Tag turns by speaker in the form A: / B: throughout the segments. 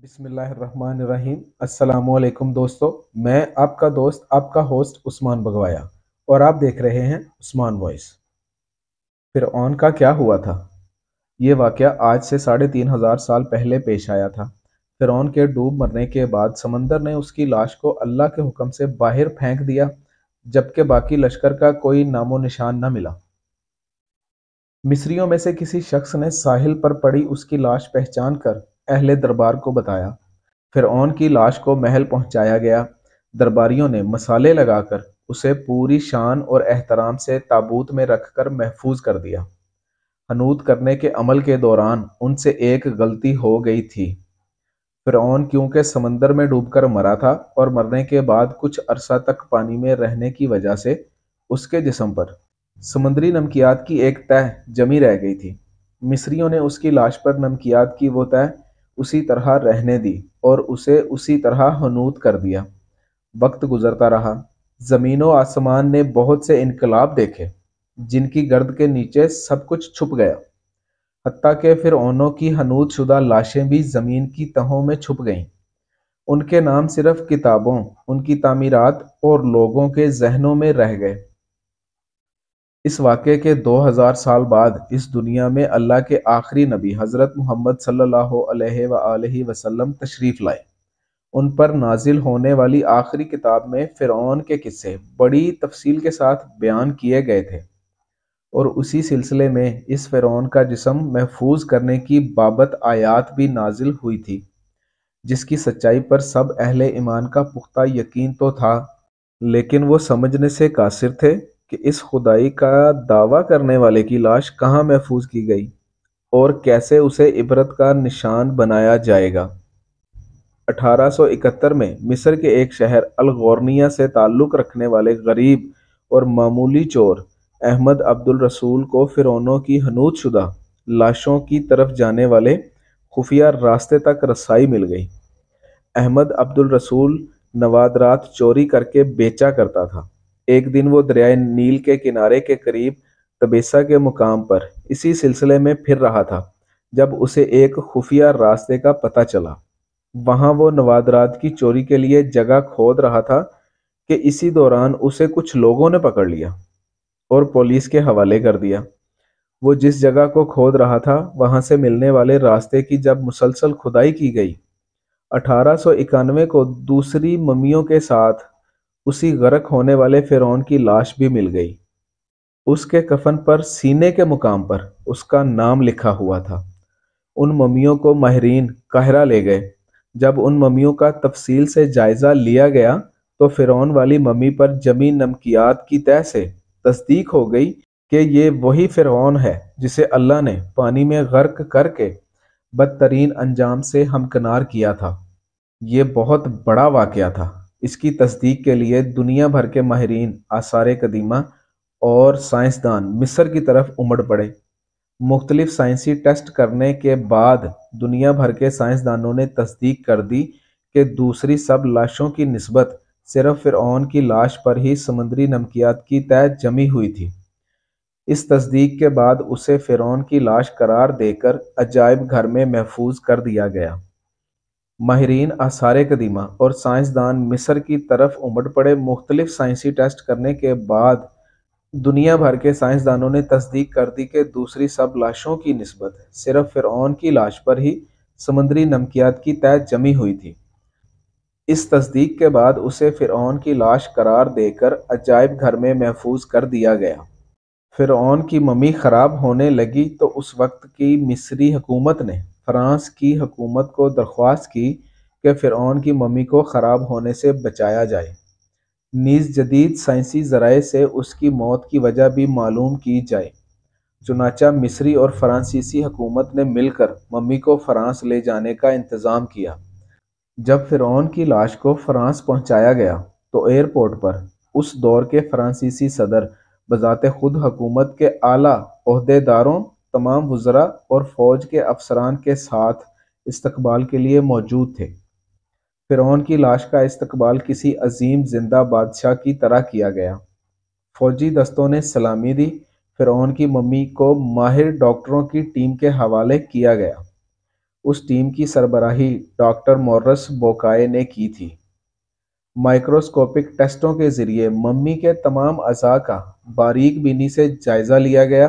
A: बिस्मिल्लाहिर्रहमानिर्रहीम। अस्सलाम वालेकुम दोस्तों। मैं आपका दोस्त आपका होस्ट उस्मान बगवाया और आप देख रहे हैं उस्मान वॉइस। फिरऔन का क्या हुआ था? ये वाकया आज से 3,500 साल पहले पेश आया था। फिरऔन के डूब मरने के बाद समंदर ने उसकी लाश को अल्लाह के हुक्म से बाहर फेंक दिया, जबकि बाकी लश्कर का कोई नामो निशान न मिला। मिस्रियों में से किसी शख्स ने साहिल पर पड़ी उसकी लाश पहचान कर अहले दरबार को बताया। फिरऔन की लाश को महल पहुंचाया गया। दरबारियों ने मसाले लगाकर उसे पूरी शान और एहतराम से ताबूत में रखकर महफूज कर दिया। हनूत करने के अमल के दौरान उनसे एक गलती हो गई थी। फिरऔन क्योंकि समंदर में डूबकर मरा था और मरने के बाद कुछ अरसा तक पानी में रहने की वजह से उसके जिस्म पर समुद्री नमकियात की एक तह जमी रह गई थी। मिस्रियों ने उसकी लाश पर नमकियात की वो तह उसी तरह रहने दी और उसे उसी तरह हनूत कर दिया। वक्त गुजरता रहा। जमीन व आसमान ने बहुत से इनकलाब देखे, जिनकी गर्द के नीचे सब कुछ छुप गया। हत्ता के फिरऔनों की हनूत शुदा लाशें भी जमीन की तहों में छुप गईं। उनके नाम सिर्फ किताबों, उनकी तामीरात और लोगों के जहनों में रह गए। इस वाक़े के 2000 साल बाद इस दुनिया में अल्लाह के आखिरी नबी हज़रत मोहम्मद सल्लल्लाहु अलैहि वसल्लम तशरीफ़ लाए। उन पर नाजिल होने वाली आखिरी किताब में फ़िरऔन के किस्से बड़ी तफसील के साथ बयान किए गए थे और उसी सिलसिले में इस फ़िरऔन का जिस्म महफूज करने की बाबत आयात भी नाजिल हुई थी, जिसकी सच्चाई पर सब अहले ईमान का पुख्ता यकीन तो था, लेकिन वो समझने से कासिर थे कि इस खुदाई का दावा करने वाले की लाश कहाँ महफूज की गई और कैसे उसे इबरत का निशान बनाया जाएगा। 1871 में मिस्र के एक शहर अल-गौरनिया से ताल्लुक़ रखने वाले गरीब और मामूली चोर अहमद अब्दुल रसूल को फ़िरऔनों की हनूत शुदा लाशों की तरफ जाने वाले खुफिया रास्ते तक रसाई मिल गई। अहमद अब्दुल रसूल नवादरात चोरी करके बेचा करता था। एक दिन वो दरियाए नील के किनारे के करीब तबेसा के मुकाम पर इसी सिलसिले में फिर रहा था, जब उसे एक खुफिया रास्ते का पता चला। वहां वो नवादरात की चोरी के लिए जगह खोद रहा था कि इसी दौरान उसे कुछ लोगों ने पकड़ लिया और पुलिस के हवाले कर दिया। वो जिस जगह को खोद रहा था वहां से मिलने वाले रास्ते की जब मुसलसल खुदाई की गई, 1891 को दूसरी मम्मियों के साथ उसी गर्क होने वाले फ़िरऔन की लाश भी मिल गई। उसके कफन पर सीने के मुकाम पर उसका नाम लिखा हुआ था। उन मम्मियों को माहिरीन काहिरा ले गए। जब उन मम्मियों का तफसील से जायजा लिया गया तो फ़िरऔन वाली मम्मी पर जमी नमकियात की तह से तस्दीक हो गई कि ये वही फ़िरऔन है जिसे अल्लाह ने पानी में गर्क करके बदतरीन अंजाम से हमकिनार किया था। ये बहुत बड़ा वाक़या था। इसकी तस्दीक के लिए दुनिया भर के माहिरीन आसारे कदीमा और साइंसदान मिस्र की तरफ उमड़ पड़े। मुख्तलिफ साइंसी टेस्ट करने के बाद दुनिया भर के साइंसदानों ने तस्दीक कर दी कि दूसरी सब लाशों की निस्बत सिर्फ फ़िरऔन की लाश पर ही समुद्री नमकियात की तह जमी हुई थी। इस तस्दीक के बाद उसे फ़िरऔन की लाश करार देकर अजायब घर में महफूज कर दिया गया। माहिरीन आसारे कदीमा और साइंसदान मिस्र की तरफ उमड़ पड़े। मुख्तलिफ साइंसी टेस्ट करने के बाद दुनिया भर के साइंसदानों ने तस्दीक कर दी कि दूसरी सब लाशों की निस्बत सिर्फ फ़िरऔन की लाश पर ही समुद्री नमकियात की तह जमी हुई थी। इस तस्दीक के बाद उसे फ़िरऔन की लाश करार देकर अजायब घर में महफूज कर दिया गया। फ़िरऔन की मम्मी ख़राब होने लगी तो उस वक्त की मिस्री हुकूमत ने फ्रांस की हुकूमत को दरख्वास्त की कि फ़िरऔन की मम्मी को ख़राब होने से बचाया जाए। नीज़ जदीद साइंसी ज़राए से उसकी मौत की वजह भी मालूम की जाए। चुनाचा मिस्री और फ़्रांसीसी हुकूमत ने मिलकर मम्मी को फ़्रांस ले जाने का इंतज़ाम किया। जब फ़िरऔन की लाश को फ़्रांस पहुंचाया गया तो एयरपोर्ट पर उस दौर के फ़्रांसीसी सदर बज़ाते खुद हुकूमत के आला ओहदेदारों, तमाम वज़रा और फ़ौज के अफसरान के साथ इस्तकबाल के लिए मौजूद थे। फ़िरऔन की लाश का इस्तकबाल किसी अजीम जिंदा बादशाह की तरह किया गया। फ़ौजी दस्तों ने सलामी दी। फ़िरऔन की मम्मी को माहिर डॉक्टरों की टीम के हवाले किया गया। उस टीम की सरबराही डॉक्टर मोर्रस बोकाए ने की थी। माइक्रोस्कोपिक टेस्टों के जरिए मम्मी के तमाम अज़ा का बारीक बीनी से जायज़ा लिया गया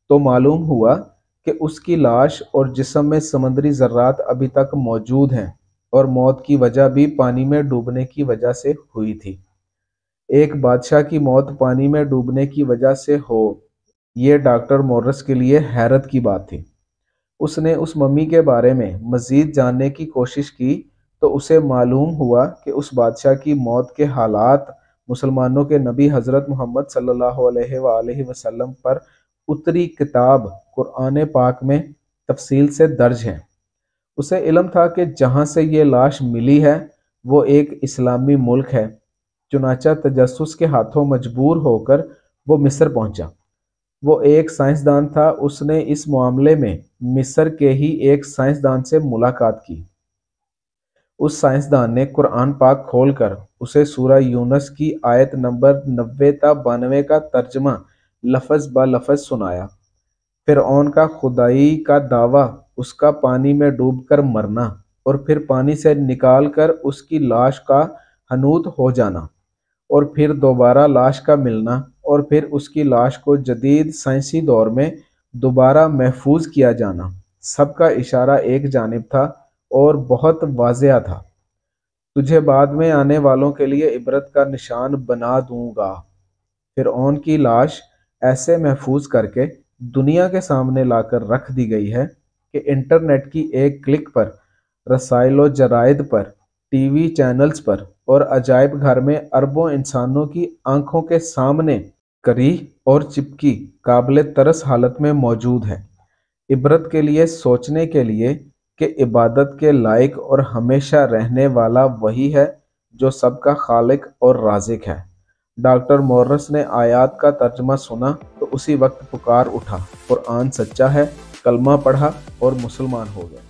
A: तो मालूम हुआ कि उसकी लाश और जिस्म में समुद्री ज़र्रात अभी तक मौजूद हैं और मौत की वजह भी पानी में डूबने की वजह से हुई थी। एक बादशाह की मौत पानी में डूबने की वजह से हो, ये डॉक्टर मोर्रस के लिए हैरत की बात थी। उसने उस मम्मी के बारे में मज़ीद जानने की कोशिश की तो उसे मालूम हुआ कि उस बादशाह की मौत के हालात मुसलमानों के नबी हज़रत मोहम्मद सल्लल्लाहु अलैहि वसल्लम पर उतरी किताब कुरान पाक में तफसील से दर्ज हैं। उसे इल्म था कि जहाँ से ये लाश मिली है वो एक इस्लामी मुल्क है। चुनाचा तजस्सुस के हाथों मजबूर होकर वो मिस्र पहुंचा। वो एक साइंसदान था, उसने इस मामले में मिस्र के ही एक साइंसदान से मुलाकात की। उस साइंसदान ने कुरान पाक खोलकर उसे सूरह यूनुस की आयत नंबर 90 ता 92 का तर्जमा लफ्ज़ ब लफ्ज़ सुनाया। फिरऔन का खुदाई का दावा, उसका पानी में डूबकर मरना और फिर पानी से निकाल कर उसकी लाश का हनूत हो जाना और फिर दोबारा लाश का मिलना और फिर उसकी लाश को जदीद साइंसी दौर में दोबारा महफूज किया जाना, सबका इशारा एक जानिब था और बहुत वाज़ेह था। तुझे बाद में आने वालों के लिए इबरत का निशान बना दूंगा। फिरऔन की लाश ऐसे महफूज करके दुनिया के सामने लाकर रख दी गई है कि इंटरनेट की एक क्लिक पर, रसाइल व जराइद पर, टीवी चैनल्स पर और अजायब घर में अरबों इंसानों की आंखों के सामने करी और चिपकी काबिल तरस हालत में मौजूद है। इबरत के लिए, सोचने के लिए कि इबादत के लायक और हमेशा रहने वाला वही है जो सबका खालिक और राज़िक है। डॉक्टर मोर्रस ने आयात का तर्जमा सुना तो उसी वक्त पुकार उठा, कुरान सच्चा है, कलमा पढ़ा और मुसलमान हो गया।